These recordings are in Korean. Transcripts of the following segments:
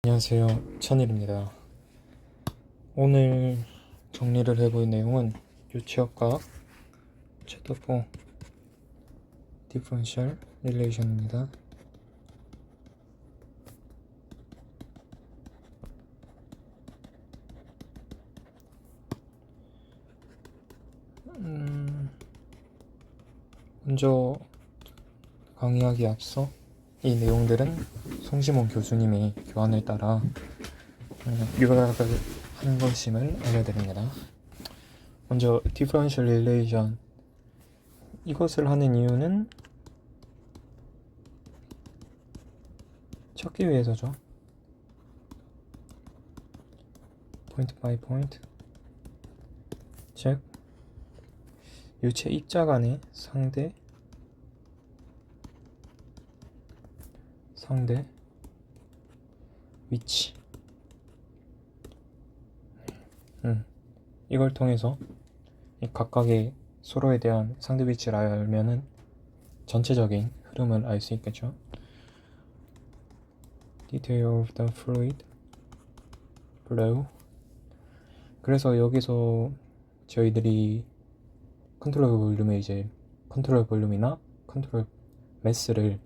안녕하세요, 천일입니다. 오늘 정리를 해볼 내용은 유체역학 챕터 4 디퍼런셜 릴레이션입니다. 먼저 강의하기 앞서 이 내용들은 송시몬 교수님의 교환을 따라 요약을 한 것임을 알려드립니다. 먼저 디퍼런셜 릴레이션, 이것을 하는 이유는 찾기 위해서죠. 포인트 바이 포인트, 즉 유체 입자 간의 상대 위치, 이걸 통해서 이 각각의 서로에 대한 상대 위치를 알면은 전체적인 흐름을 알 수 있겠죠. Detail of the fluid flow. 그래서 여기서 저희들이 컨트롤 볼륨이나 컨트롤 매스를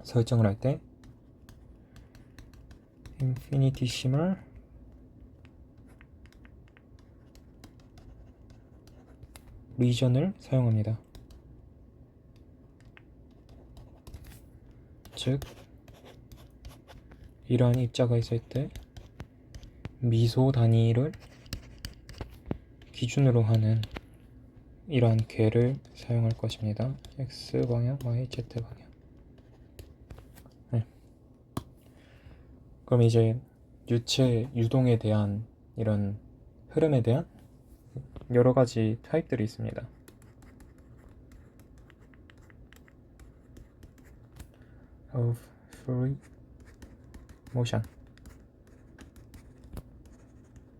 설정을 할 때 infinitesimal region을 사용합니다. 즉 이러한 입자가 있을 때 미소 단위를 기준으로 하는 이러한 궤를 사용할 것입니다. X방향, Y, Z방향. 그럼 이제 유체 유동에 대한 이런 흐름에 대한 여러 가지 타입들이 있습니다. of fluid motion,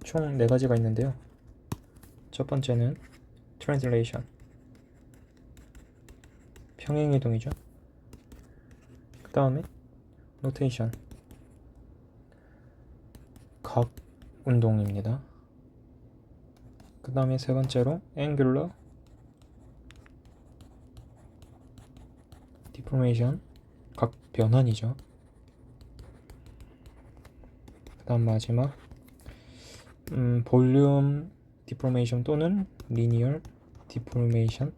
총 4가지가 있는데요. 첫 번째는 translation, 평행이동이죠. 그 다음에 rotation, 각 운동입니다. 그 다음에 세 번째로 angular deformation, 각 변환이죠. 그 다음 마지막 볼륨 디포메이션 또는 리니어 디포메이션입니다.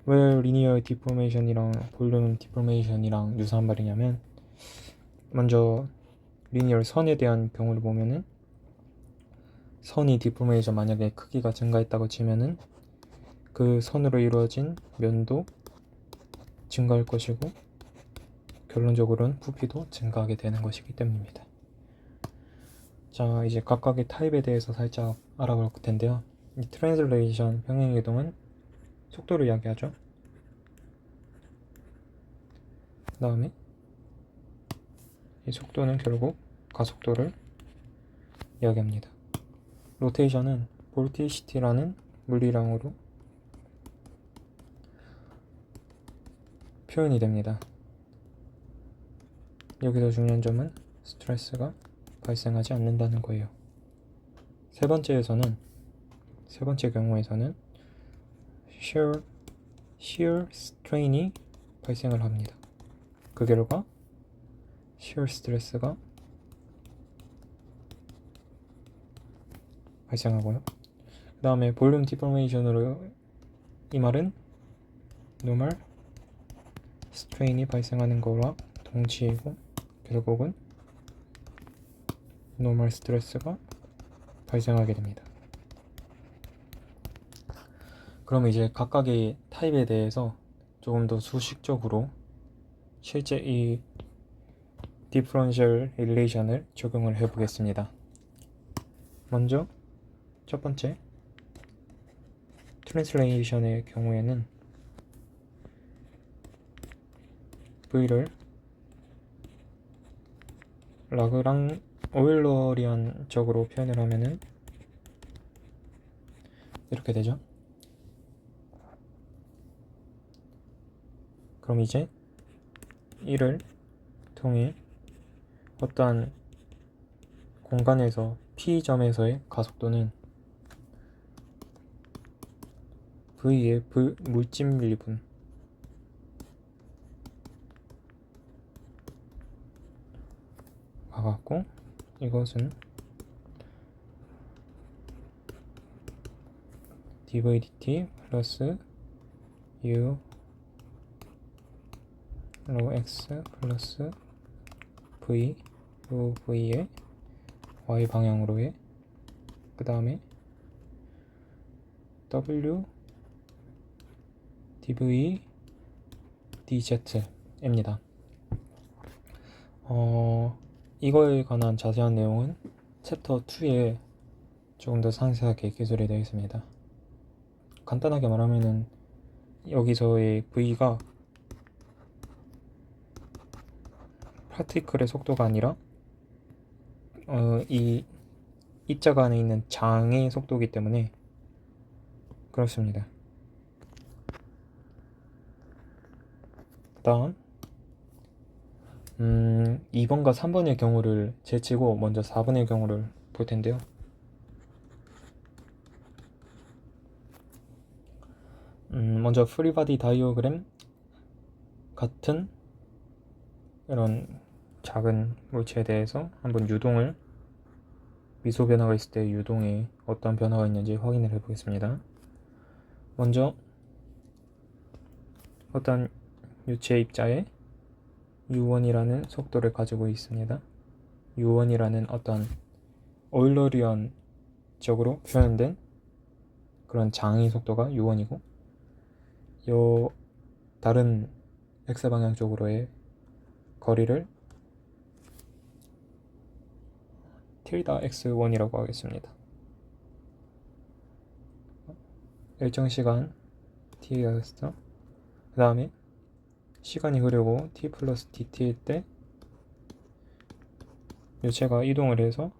왜 리니어 디포메이션이랑 볼륨 디포메이션이랑 유사한 말이냐면, 먼저 리니어 선에 대한 경우를 보면은 선이 디포메이션 만약에 크기가 증가했다고 치면은 그 선으로 이루어진 면도 증가할 것이고 결론적으로는 부피도 증가하게 되는 것이기 때문입니다. 자, 이제 각각의 타입에 대해서 살짝 알아볼 텐데요. 이 트랜슬레이션 평행이동은 속도를 이야기하죠. 그 다음에 이 속도는 결국 가속도를 이야기합니다. 로테이션은 볼티시티라는 물리량으로 표현이 됩니다. 여기서 중요한 점은 스트레스가 발생하지 않는다는 거예요. 세 번째 경우에서는 shear strain이 발생을 합니다. 그 결과 shear 스트레스가 발생하고요. 그 다음에 볼륨 디포메이션으로, 이 말은 normal strain이 발생하는 거와 동치이고 결국은 normal 스트레스가 발생하게 됩니다. 그럼 이제 각각의 타입에 대해서 조금 더 수식적으로 실제 이 디퍼런셜 릴레이션을 적용을 해보겠습니다. 먼저 첫 번째 트랜슬레이션의 경우에는 V를 라그랑 오일러리안적으로 표현을 하면은 이렇게 되죠. 그럼 이제 이를 통해 어떠한 공간에서 P점에서의 가속도는 V의 물집밀리분 가갖고 이것은 dv dt 플러스 u rho x 플러스 v rho v의 y 방향으로의 그 다음에 w dv dz입니다. 이거에 관한 자세한 내용은 챕터 2에 조금 더 상세하게 기술이 되어 있습니다. 간단하게 말하면은 여기서의 V가 파티클의 속도가 아니라 이 입자가 안에 있는 장의 속도이기 때문에 그렇습니다. 그 다음 2번과 3번의 경우를 제치고 먼저 4번의 경우를 볼 텐데요. 먼저 프리바디 다이어그램 같은 이런 작은 물체에 대해서 한번 유동을 미소 변화가 있을 때 유동에 어떤 변화가 있는지 확인을 해 보겠습니다. 먼저 어떤 유체 입자에 u1이라는 속도를 가지고 있습니다. u1이라는 어떤 오일러리언적으로 표현된 그런 장의 속도가 u1이고 요 다른 x방향 쪽으로의 거리를 틸다 x1이라고 하겠습니다. 일정 시간 t가 됐어. 그 다음에 시간이 흐르고 t 플러스 dt일 때 유체가 이동을 해서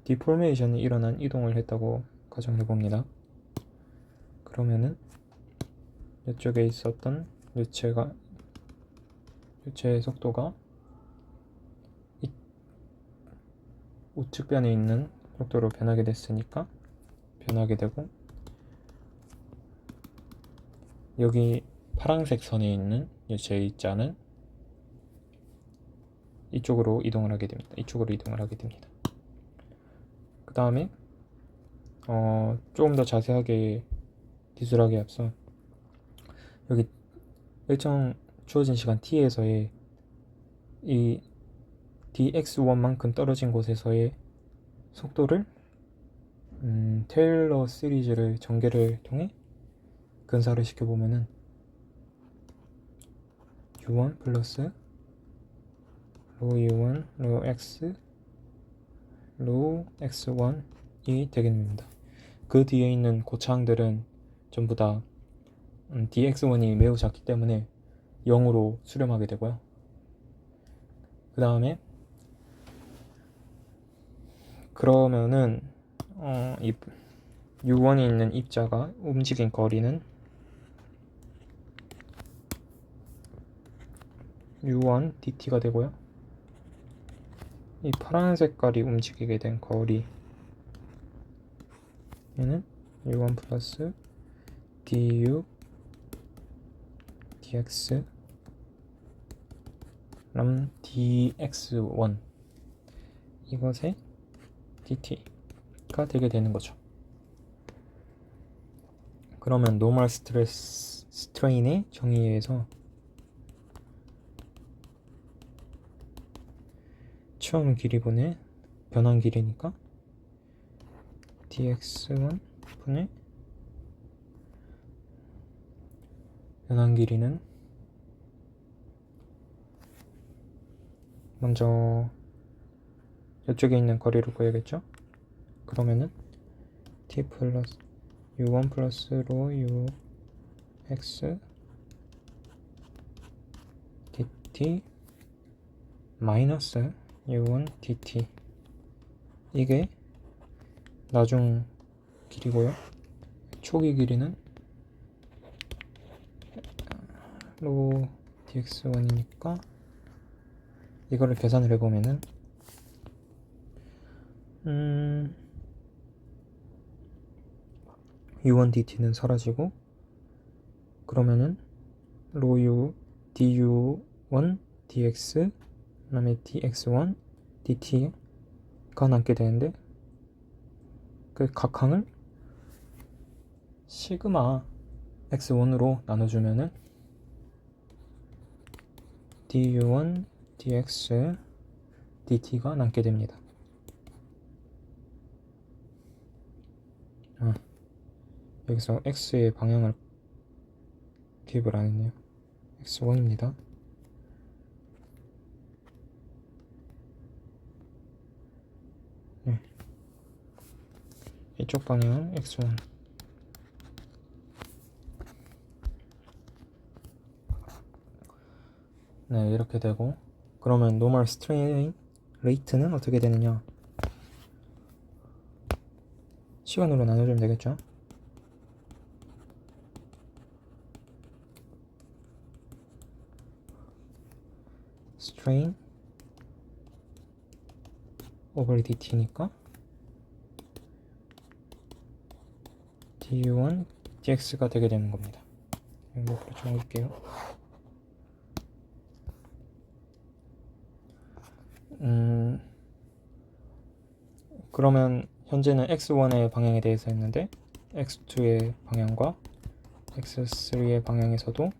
디포메이션이 일어난 이동을 했다고 가정해 봅니다. 그러면은 이쪽에 있었던 유체의 속도가 우측변에 있는 속도로 변하게 됐으니까 변하게 되고, 여기 파란색 선에 있는 유체의 입자는 이쪽으로 이동을 하게 됩니다. 그 다음에 조금 더 자세하게 기술하기에 앞서 여기 일정 주어진 시간 t에서의 이 dx1만큼 떨어진 곳에서의 속도를 테일러 시리즈를 전개를 통해 근사를 시켜보면은 u1 플러스 rho u1 rho x rho x1이 되겠습니다. 그 뒤에 있는 고차항들은 전부 다 dx1이 매우 작기 때문에 0으로 수렴하게 되고요. 그 다음에 그러면은 이 u1에 있는 입자가 움직인 거리는 u1 dt가 되고요. 이 파란 색깔이 움직이게 된 거리는 u1 플러스 du dx 람 dx1 이것의 dt가 되게 되는 거죠. 그러면 노멀 스트레인의 정의에 의해서 처음 길이분의 변환 길이니까 dx1 분의 변환 길이는 먼저 이쪽에 있는 거리를 구해야겠죠? 그러면은 t 플러스 u1 플러스 로 u x dt 마이너스 u1 dt 이게 나중 길이고요. 초기 길이는 로 dx1이니까 이거를 계산을 해보면은 u1 dt는 사라지고 그러면은 로 u du1 dx 그 다음에 dx1 dt가 남게 되는데 그 각항을 시그마 x1으로 나눠주면은 du1 dx dt가 남게 됩니다. 여기서 x의 방향을 기입을 안 했네요. x1입니다. 네. 이쪽 방향은 x1. 네, 이렇게 되고 그러면 normal strain rate는 어떻게 되느냐? 시간으로 나눠주면 되겠죠? strain over dt니까 du1 dx가 되게 되는 겁니다. 이거 적어볼게요. 그러면 현재는 x1의 방향에 대해서 했는데 x2의 방향과 x3의 방향에서도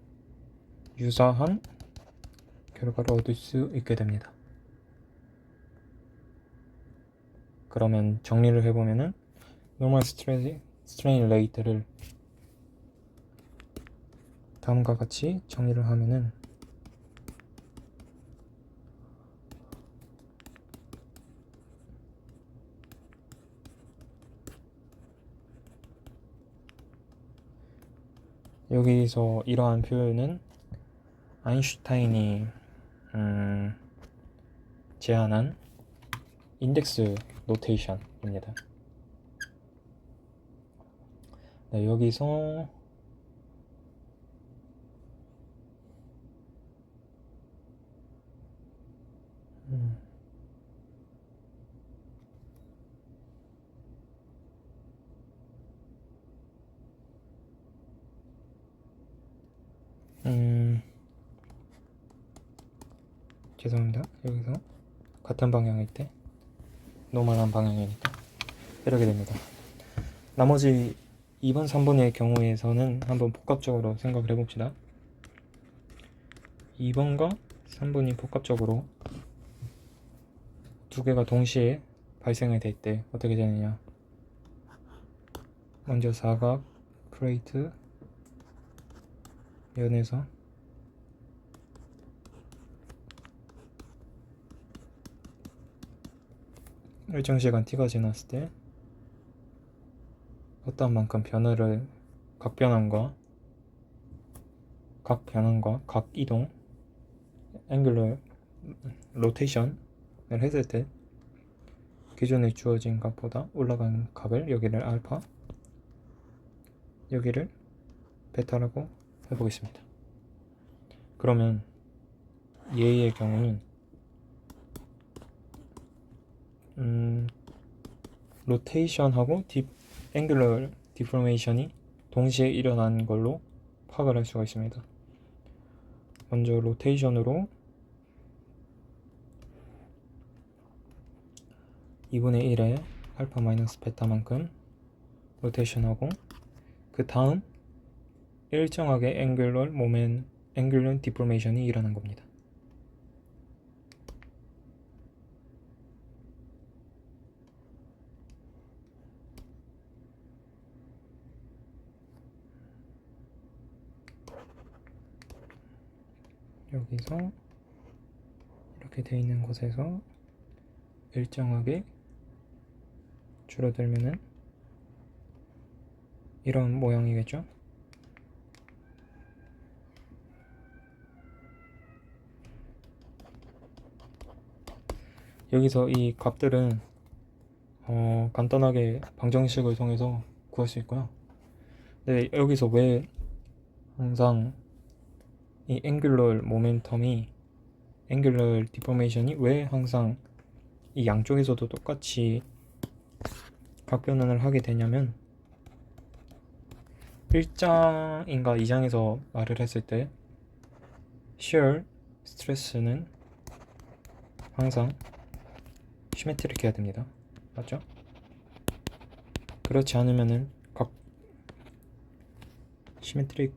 유사한 결과를 얻을 수 있게 됩니다. 그러면 정리를 해보면은 normal strain rate를 다음과 같이 정리를 하면은 여기서 이러한 표현은 아인슈타인이 제안한 인덱스 노테이션입니다. 네, 여기서 죄송합니다. 여기서 같은 방향일 때 노멀한 방향이니까 이렇게 됩니다. 나머지 2번, 3번의 경우에서는 한번 복합적으로 생각을 해봅시다. 2번과 3번이 복합적으로 두 개가 동시에 발생이 될 때 어떻게 되느냐? 먼저 사각 플레이트 면에서 일정 시간 t가 지났을 때 어떤 만큼 변화를 각 변환과 각 이동 앵글러 로테이션을 했을 때 기존에 주어진 값보다 올라간 값을 여기를 알파 여기를 베타라고 해보겠습니다. 그러면 얘의 경우는 로테이션하고 앵글러 디포메이션이 동시에 일어난 걸로 파악을 할 수가 있습니다. 먼저 로테이션으로 2분의 1의 알파 마이너스 베타만큼 로테이션하고 그 다음 일정하게 앵글러 디포메이션이 일어난 겁니다. 여기서 이렇게 돼 있는 곳에서 일정하게 줄어들면은 이런 모양이겠죠? 여기서 이 값들은 간단하게 방정식을 통해서 구할 수 있고요. 근데 여기서 왜 항상 이 앵귤러 모멘텀이 앵귤러 디포메이션이 왜 항상 이 양쪽에서도 똑같이 각변환을 하게 되냐면 1장인가 2장에서 말을 했을 때 shear 스트레스는 항상 시메트릭 해야 됩니다. 맞죠? 그렇지 않으면은 각 시메트릭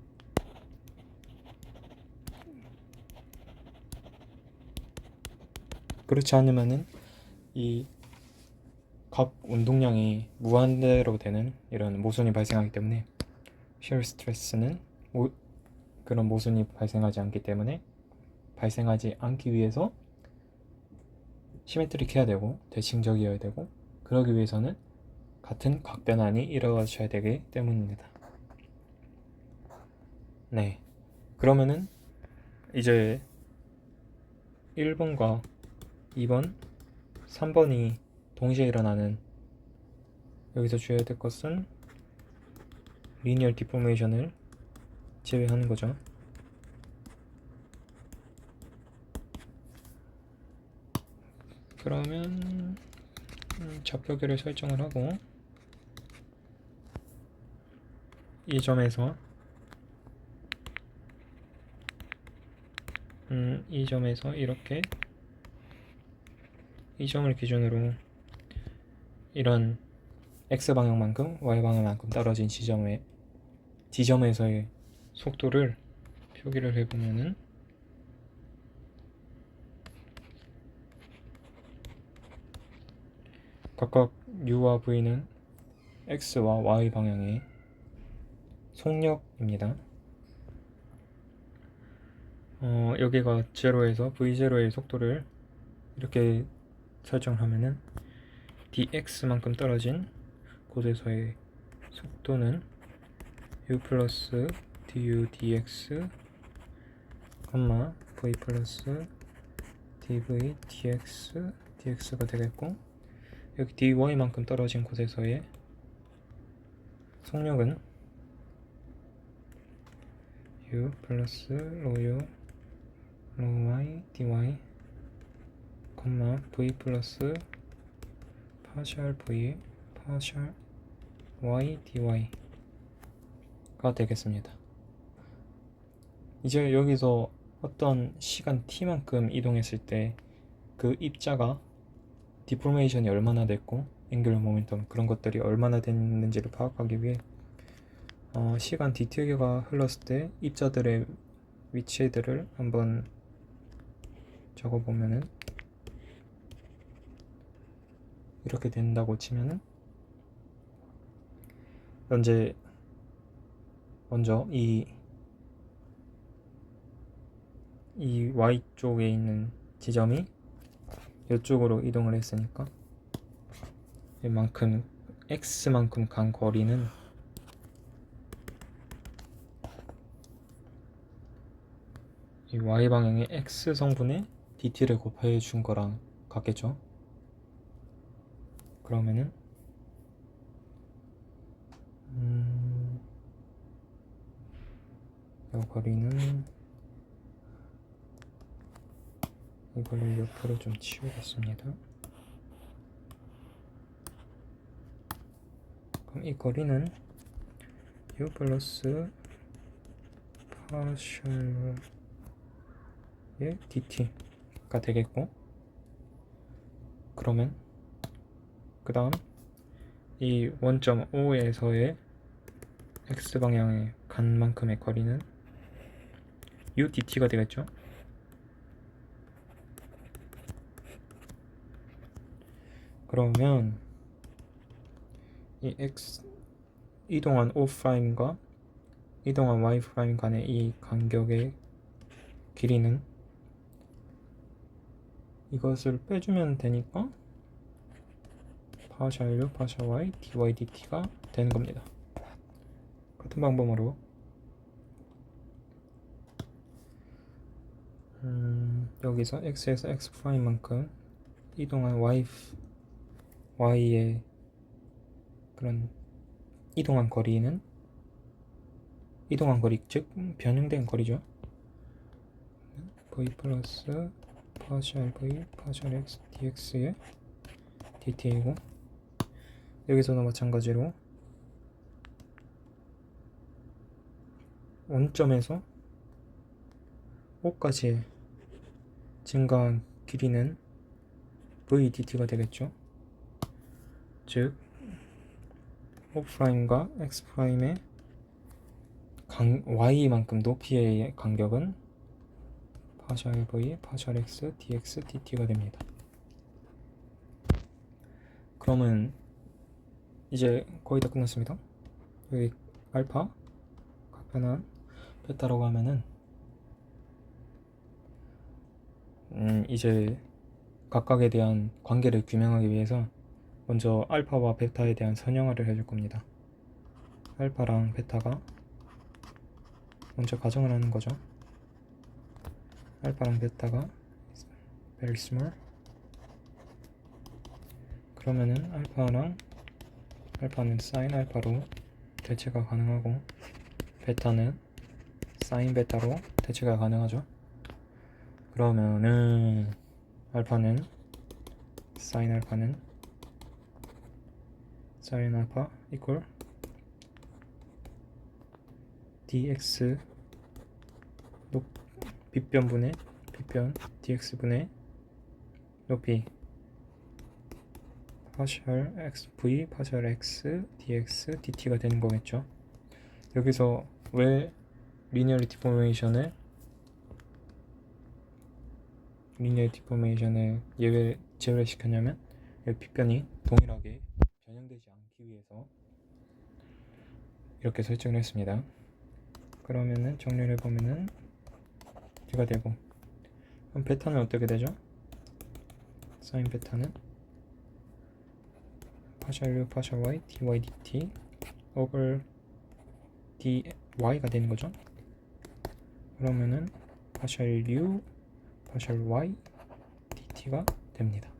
그렇지 않으면은 이 각 운동량이 무한대로 되는 이런 모순이 발생하기 때문에 shear 스트레스는 그런 모순이 발생하지 않기 위해서 시메트릭 해야 되고 대칭적이어야 되고 그러기 위해서는 같은 각변환이 이루어져야 되기 때문입니다. 네, 그러면은 이제 1번과 2번, 3번이 동시에 일어나는 여기서 주의해야 될 것은 리니얼 디포메이션을 제외하는 거죠. 그러면 좌표계를 설정을 하고 이 점에서 이렇게 이 점을 기준으로 이런 X방향만큼 Y방향만큼 떨어진 지점에서의 속도를 표기를 해보면은 각각 U와 V는 X와 Y 방향의 속력입니다. 여기가 0에서 V0의 속도를 이렇게 설정하면은 dx만큼 떨어진 곳에서의 속도는 u 플러스 du dx, v 플러스 dv dx가 되겠고, 여기 dy만큼 떨어진 곳에서의 속력은 u 플러스 로우 y dy, v 플러스 파셜 v 파셜 y dy가 되겠습니다. 이제 여기서 어떤 시간 t만큼 이동했을 때 그 입자가 디포메이션이 얼마나 됐고 앵귤러 모멘텀 그런 것들이 얼마나 됐는지를 파악하기 위해 시간 dt가 흘렀을 때 입자들의 위치들을 한번 적어보면은 이렇게 된다고 치면은 먼저 이 Y쪽에 있는 지점이 이쪽으로 이동을 했으니까 이만큼 X만큼 간 거리는 이 Y방향의 X 성분의 DT를 곱해 준 거랑 같겠죠. 그러면은 이 거리는 이걸 옆으로 좀 치우겠습니다. 그럼 이 거리는 u 플러스 파셜의 dt가 되겠고, 그러면 그 다음 이 원점 O에서의 X방향에 간 만큼의 거리는 u dt가 되겠죠. 그러면 이 X 이동한 O'과 이동한 Y' 간의 이 간격의 길이는 이것을 빼주면 되니까 파셜 U, 파셜 Y, dy, dt가 되는 겁니다. 같은 방법으로 여기서 X에서 X'만큼 이동한 Y의 그런 이동한 거리 즉 변형된 거리죠. v 플러스 파셜 v 파셜 x dx의 dt이고, 여기서도 마찬가지로 원점에서 O까지 증가한 길이는 v dt가 되겠죠. 즉 O'과 X'의 Y만큼 높이의 간격은 파셜 V, 파셜 X, dx, dt가 됩니다. 그러면 이제 거의 다 끝났습니다. 여기 알파, 각변한 베타라고 하면은 이제 각각에 대한 관계를 규명하기 위해서 먼저 알파와 베타에 대한 선형화를 해줄 겁니다. 알파랑 베타가 먼저 가정을 하는 거죠. 알파랑 베타가 very small. 그러면은 알파는 sin 알파로 대체가 가능하고, 베타는 sin 베타로 대체가 가능하죠. 그러면은 sin 알파 equal dx 빗변 dx분의 높이 파셜 xv 파셜 x dx dt가 되는 거겠죠. 여기서 왜 리니어 디포메이션을 제외를 시켰냐면, 빗변이 동일하게 변형되지 않기 위해서 이렇게 설정을 했습니다. 그러면은 정리를 해보면은 이가 되고, 그럼 베타는 어떻게 되죠? 사인 베타는 파셜 U 파셜 Y dy dt over dy가 되는 거죠. 그러면은 파셜 U 파셜 Y dt가 됩니다.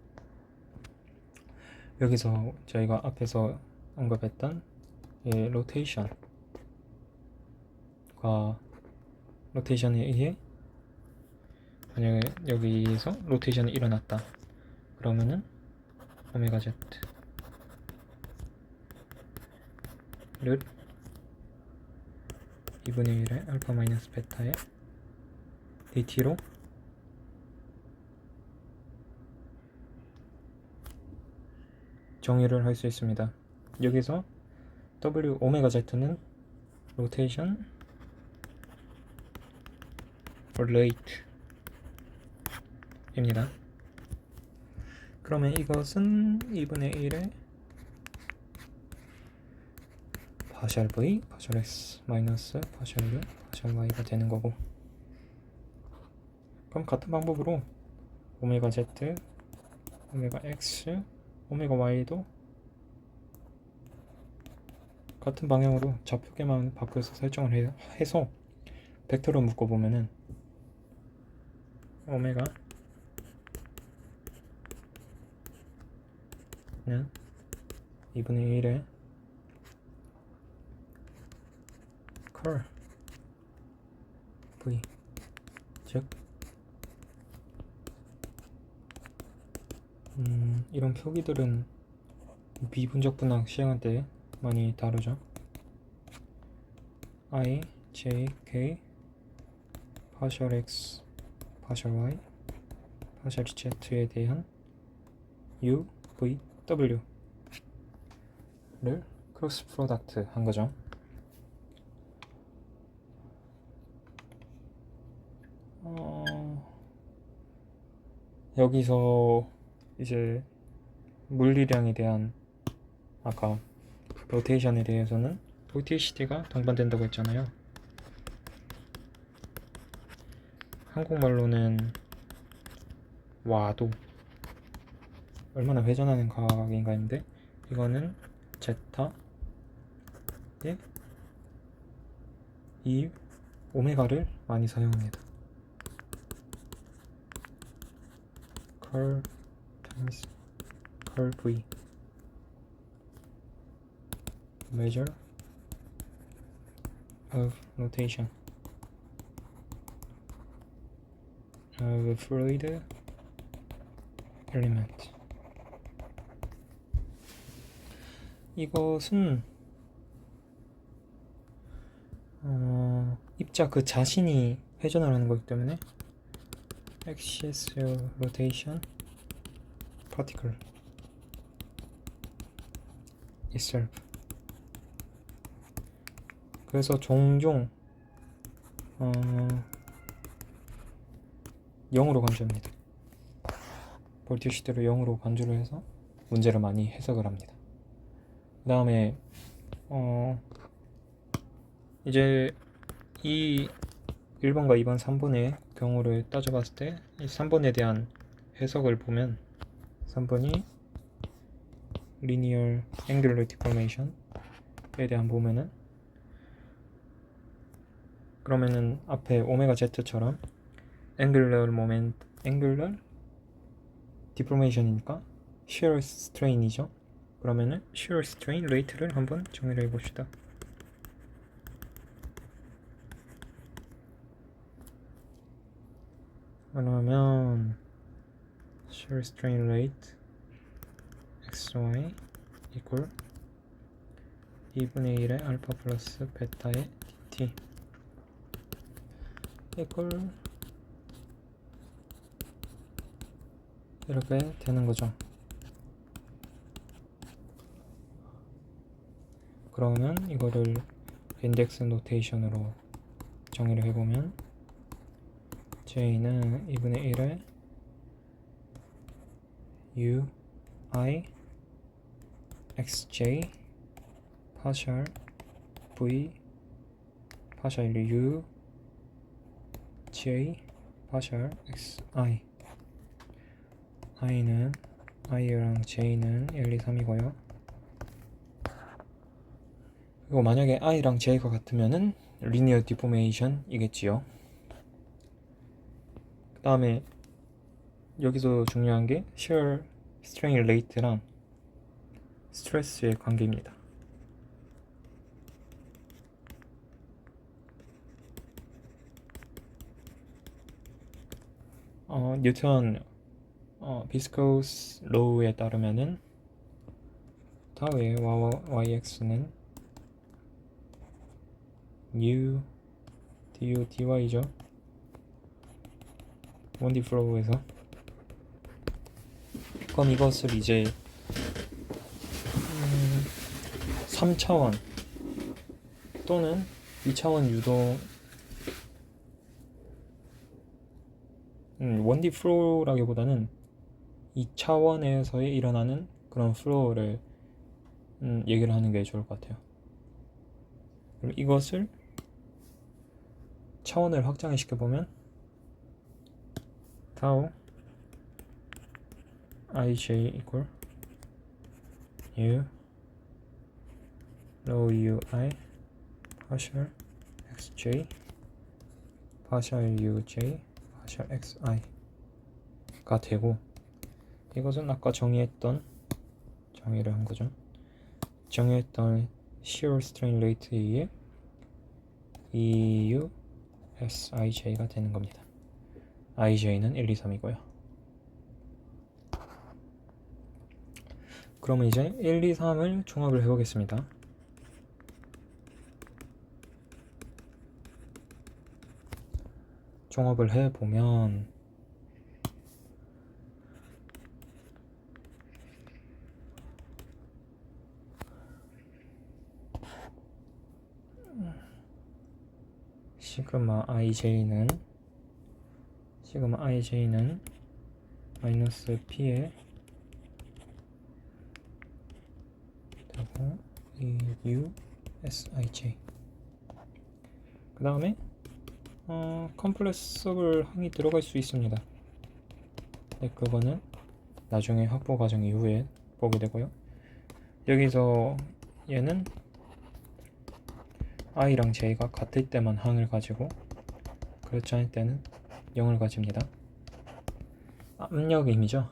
여기서 저희가 앞에서 언급했던 로테이션에 의해 만약에 여기서 로테이션이 일어났다 그러면은 오메가 z를 2분의 1의 알파 마이너스 베타의 dt로 정의를 할 수 있습니다. 여기서 w 오메가 z는 로테이션 rate 입니다. 그러면 이것은 2분의 1의 파셜 v 파셜 x 마이너스 파셜 u 파셜 y가 되는 거고, 그럼 같은 방법으로 오메가 z, 오메가 x, 오메가 y도 같은 방향으로 좌표계만 바꿔서 설정을 해서 벡터로 묶어보면은 오메가는 2분의 1의 컬 v, 즉 이런 표기들은 미분적 분학 시행할 때 많이 다루죠. I, J, K, 파셜 X, 파셜 Y, 파셜 Z에 대한 U, V, W를 크로스 프로덕트 한 거죠. 여기서 이제 물리량에 대한 아까 로테이션에 대해서는 VTCT가 동반된다고 했잖아요. 한국말로는 와도 얼마나 회전하는 과학인가인데, 이거는 제타에 이 오메가를 많이 사용합니다. 컬 times 컬 V measure of rotation. of fluid element. 이것은 입자 그 자신이 회전을 하는 거기 때문에 axial rotation particle itself. 그래서 종종 0으로 간주합니다. 볼티시대로 0으로 간주를 해서 문제를 많이 해석을 합니다. 그 다음에 이제 이 1번과 2번, 3번의 경우를 따져봤을 때 이 3번에 대한 해석을 보면 3번이 linear angular deformation에 대한 보면은 그러면은 앞에 오메가 z처럼 angular deformation이니까 shear strain이죠. 그러면은 shear strain rate를 한번 정의를 해봅시다. 그러면 shear strain rate xy equal 2분의 1의 알파 플러스 베타의 dt equal 이렇게 되는 거죠. 그러면 이거를 인덱스 노테이션으로 정의를 해보면 J는 2분의 1의 U I XJ 파셜 V 파셜 U J 파셜 XI I랑 J는 1, 2, 3이고요. 그리고 만약에 I랑 J가 같으면은 linear deformation 이겠지요. 그 다음에 여기서 중요한 게 shear strain rate랑 스트레스의 관계입니다. 뉴턴 비스코스 로우에 따르면은 타우의 yx는 u du dy죠. 1D 플로우에서. 그럼 이것을 이제 3차원 또는 2차원 유도 1D 플로우라기보다는 2차원에서의 일어나는 그런 플로우를 얘기를 하는 게 좋을 것 같아요. 그럼 이것을 차원을 확장을 시켜보면 tau ij equal u rho ui partial xj partial uj partial xi가 되고, 이것은 아까 정의를 한 거죠. 정의했던 shear strain rate에 의해 EU SIJ가 되는 겁니다. IJ는 1, 2, 3이고요. 그러면 이제 1, 2, 3을 종합을 해보겠습니다. 종합을 해보면 시그마 IJ는 마이너스 P에 되고 EU SIJ. 그 다음에 컴플렉서블 항이 들어갈 수 있습니다. 네, 그거는 나중에 확보 과정 이후에 보게 되고요. 여기서 얘는 I랑 J가 같을 때만 항을 가지고 그렇지 않을 때는 0을 가집니다. 압력임이죠.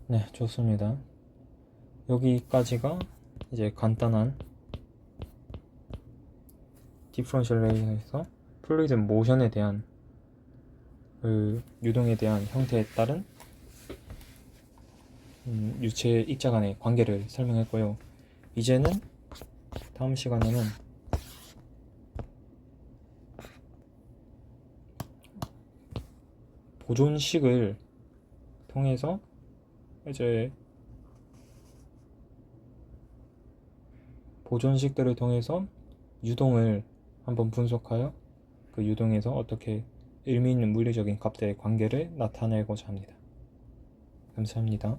네, 좋습니다. 여기까지가 이제 간단한 디퍼런셜 레이션에서 플루이드 모션에 대한 그 유동에 대한 형태에 따른 유체 입자 간의 관계를 설명했고요. 이제는 다음 시간에는 보존식을 통해서 이제 보존식들을 통해서 유동을 한번 분석하여 그 유동에서 어떻게 의미 있는 물리적인 값들의 관계를 나타내고자 합니다. 감사합니다.